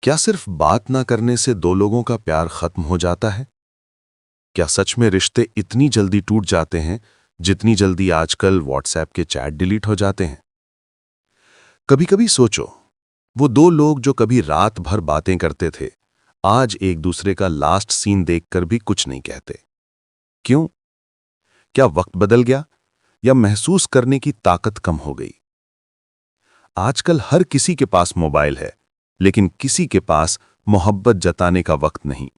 क्या सिर्फ बात ना करने से दो लोगों का प्यार खत्म हो जाता है? क्या सच में रिश्ते इतनी जल्दी टूट जाते हैं जितनी जल्दी आजकल व्हाट्सएप के चैट डिलीट हो जाते हैं? कभी कभी सोचो, वो दो लोग जो कभी रात भर बातें करते थे, आज एक दूसरे का लास्ट सीन देखकर भी कुछ नहीं कहते। क्यों? क्या वक्त बदल गया या महसूस करने की ताकत कम हो गई? आजकल हर किसी के पास मोबाइल है, लेकिन किसी के पास मोहब्बत जताने का वक्त नहीं।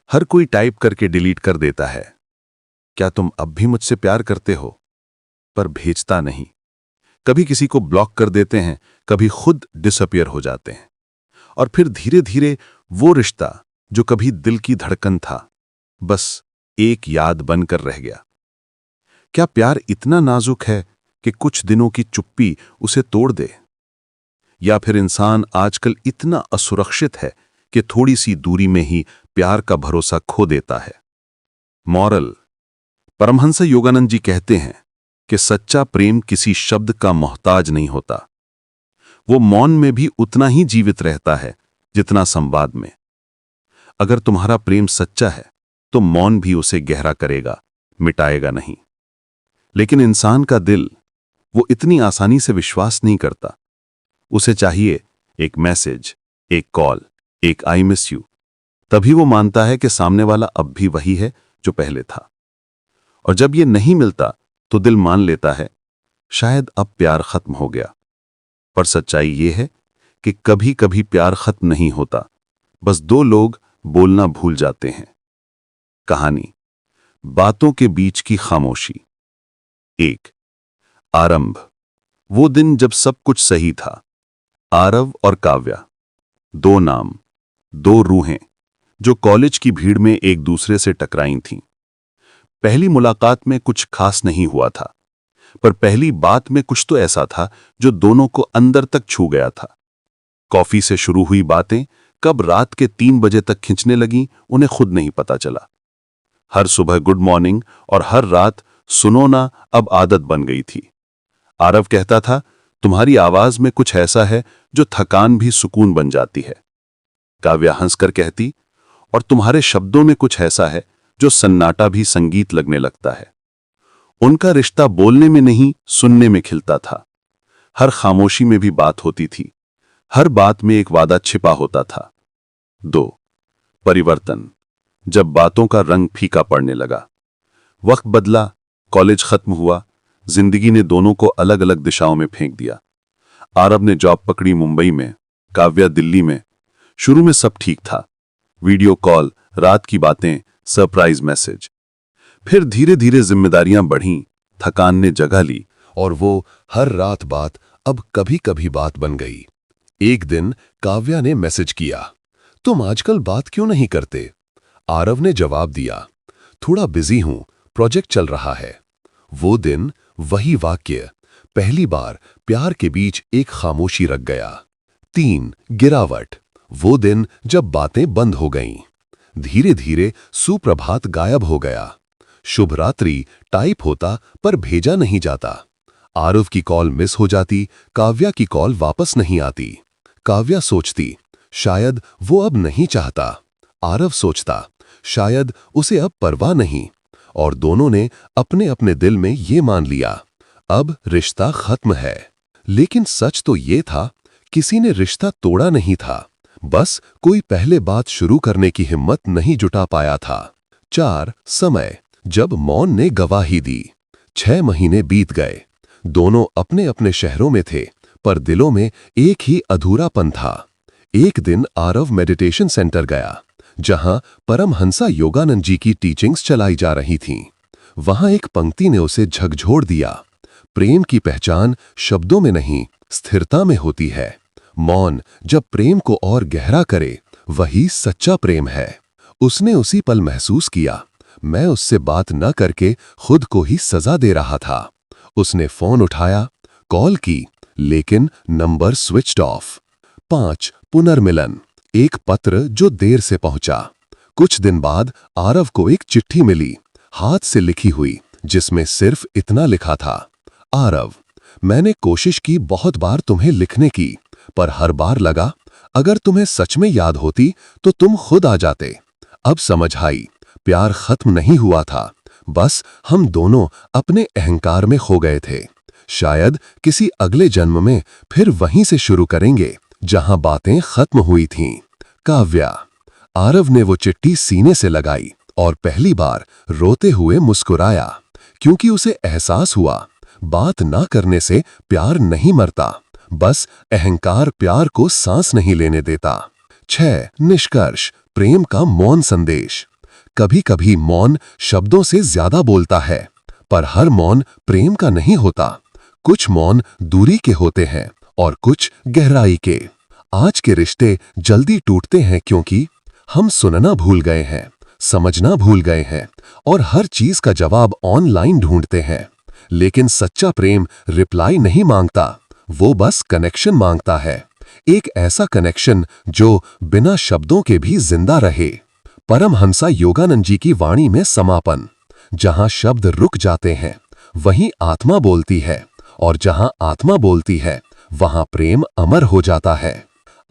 हर कोई टाइप करके डिलीट कर देता है, क्या तुम अब भी मुझसे प्यार करते हो, पर भेजता नहीं। कभी किसी को ब्लॉक कर देते हैं, कभी खुद डिसअपियर हो जाते हैं। और फिर धीरे धीरे वो रिश्ता जो कभी दिल की धड़कन था, बस एक याद बनकर रह गया। क्या प्यार इतना नाजुक है कि कुछ दिनों की चुप्पी उसे तोड़ दे? या फिर इंसान आजकल इतना असुरक्षित है कि थोड़ी सी दूरी में ही प्यार का भरोसा खो देता है? मॉरल: परमहंस योगानंद जी कहते हैं कि सच्चा प्रेम किसी शब्द का मोहताज नहीं होता। वो मौन में भी उतना ही जीवित रहता है जितना संवाद में। अगर तुम्हारा प्रेम सच्चा है तो मौन भी उसे गहरा करेगा, मिटाएगा नहीं। लेकिन इंसान का दिल वो इतनी आसानी से विश्वास नहीं करता। उसे चाहिए एक मैसेज, एक कॉल, एक आई मिस यू। तभी वो मानता है कि सामने वाला अब भी वही है जो पहले था। और जब ये नहीं मिलता तो दिल मान लेता है शायद अब प्यार खत्म हो गया। पर सच्चाई ये है कि कभी कभी प्यार खत्म नहीं होता, बस दो लोग बोलना भूल जाते हैं। कहानी: बातों के बीच की खामोशी। 1। आरंभ। वो दिन जब सब कुछ सही था। आरव और काव्या, दो नाम, दो रूहें जो कॉलेज की भीड़ में एक दूसरे से टकराई थीं। पहली मुलाकात में कुछ खास नहीं हुआ था, पर पहली बात में कुछ तो ऐसा था जो दोनों को अंदर तक छू गया था। कॉफी से शुरू हुई बातें कब रात के 3 बजे तक खिंचने लगीं, उन्हें खुद नहीं पता चला। हर सुबह गुड मॉर्निंग और हर रात सुनो ना अब आदत बन गई थी। आरव कहता था, तुम्हारी आवाज में कुछ ऐसा है जो थकान भी सुकून बन जाती है। काव्या हंसकर कहती, और तुम्हारे शब्दों में कुछ ऐसा है जो सन्नाटा भी संगीत लगने लगता है। उनका रिश्ता बोलने में नहीं, सुनने में खिलता था। हर खामोशी में भी बात होती थी, हर बात में एक वादा छिपा होता था। 2। परिवर्तन। जब बातों का रंग फीका पड़ने लगा, वक्त बदला, कॉलेज खत्म हुआ, जिंदगी ने दोनों को अलग अलग दिशाओं में फेंक दिया। आरव ने जॉब पकड़ी मुंबई में, काव्या दिल्ली में। शुरू में सब ठीक था, वीडियो कॉल, रात की बातें, सरप्राइज मैसेज। फिर धीरे धीरे जिम्मेदारियां बढ़ीं, थकान ने जगह ली, और वो हर रात बात अब कभी कभी बात बन गई। एक दिन काव्या ने मैसेज किया, तुम आजकल बात क्यों नहीं करते? आरव ने जवाब दिया, थोड़ा बिजी हूं, प्रोजेक्ट चल रहा है। वो दिन, वही वाक्य, पहली बार प्यार के बीच एक खामोशी रख गया। 3। गिरावट। वो दिन जब बातें बंद हो गईं। धीरे धीरे सुप्रभात गायब हो गया। शुभ रात्रि टाइप होता पर भेजा नहीं जाता। आरव की कॉल मिस हो जाती, काव्या की कॉल वापस नहीं आती। काव्या सोचती, शायद वो अब नहीं चाहता। आरव सोचता, शायद उसे अब परवाह नहीं। और दोनों ने अपने अपने दिल में ये मान लिया, अब रिश्ता खत्म है। लेकिन सच तो ये था, किसी ने रिश्ता तोड़ा नहीं था, बस कोई पहले बात शुरू करने की हिम्मत नहीं जुटा पाया था। 4। समय। जब मौन ने गवाही दी। 6 महीने बीत गए, दोनों अपने अपने शहरों में थे, पर दिलों में एक ही अधूरापन था। एक दिन आरव मेडिटेशन सेंटर गया, जहां परमहंस योगानंद जी की टीचिंग्स चलाई जा रही थीं। वहां एक पंक्ति ने उसे झकझोर दिया, प्रेम की पहचान शब्दों में नहीं, स्थिरता में होती है। मौन जब प्रेम को और गहरा करे, वही सच्चा प्रेम है। उसने उसी पल महसूस किया, मैं उससे बात न करके खुद को ही सजा दे रहा था। उसने फोन उठाया, कॉल की, लेकिन नंबर स्विच्ड ऑफ। 5। पुनर्मिलन। एक पत्र जो देर से पहुंचा। कुछ दिन बाद आरव को एक चिट्ठी मिली, हाथ से लिखी हुई, जिसमें सिर्फ इतना लिखा था, आरव, मैंने कोशिश की बहुत बार तुम्हें लिखने की, पर हर बार लगा अगर तुम्हें सच में याद होती तो तुम खुद आ जाते। अब समझ आई, प्यार खत्म नहीं हुआ था, बस हम दोनों अपने अहंकार में खो गए थे। शायद किसी अगले जन्म में फिर वहीं से शुरू करेंगे जहां बातें खत्म हुई थीं। काव्या। आरव ने वो चिट्ठी सीने से लगाई और पहली बार रोते हुए मुस्कुराया, क्योंकि उसे एहसास हुआ बात ना करने से प्यार नहीं मरता, बस अहंकार प्यार को सांस नहीं लेने देता। 6. निष्कर्ष। प्रेम का मौन संदेश। कभी कभी मौन शब्दों से ज्यादा बोलता है, पर हर मौन प्रेम का नहीं होता। कुछ मौन दूरी के होते हैं और कुछ गहराई के। आज के रिश्ते जल्दी टूटते हैं क्योंकि हम सुनना भूल गए हैं, समझना भूल गए हैं और हर चीज का जवाब ऑनलाइन ढूंढते हैं। लेकिन सच्चा प्रेम रिप्लाई नहीं मांगता, वो बस कनेक्शन मांगता है। एक ऐसा कनेक्शन जो बिना शब्दों के भी जिंदा रहे। परमहंसा योगानंद जी की वाणी में समापन। जहां शब्द रुक जाते हैं वहीं आत्मा बोलती है, और जहां आत्मा बोलती है वहां प्रेम अमर हो जाता है।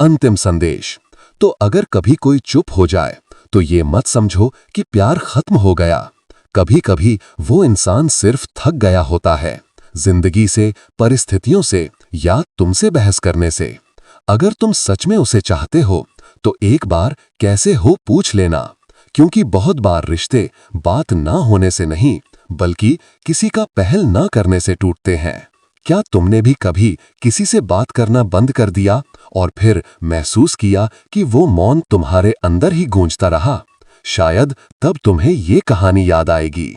अंतिम संदेश। तो अगर कभी कोई चुप हो जाए तो ये मत समझो कि प्यार खत्म हो गया। कभी कभी वो इंसान सिर्फ थक गया होता है, जिंदगी से, परिस्थितियों से या तुमसे बहस करने से। अगर तुम सच में उसे चाहते हो तो एक बार कैसे हो पूछ लेना, क्योंकि बहुत बार रिश्ते बात ना होने से नहीं बल्कि किसी का पहल ना करने से टूटते हैं। क्या तुमने भी कभी किसी से बात करना बंद कर दिया और फिर महसूस किया कि वो मौन तुम्हारे अंदर ही गूंजता रहा? शायद तब तुम्हें ये कहानी याद आएगी।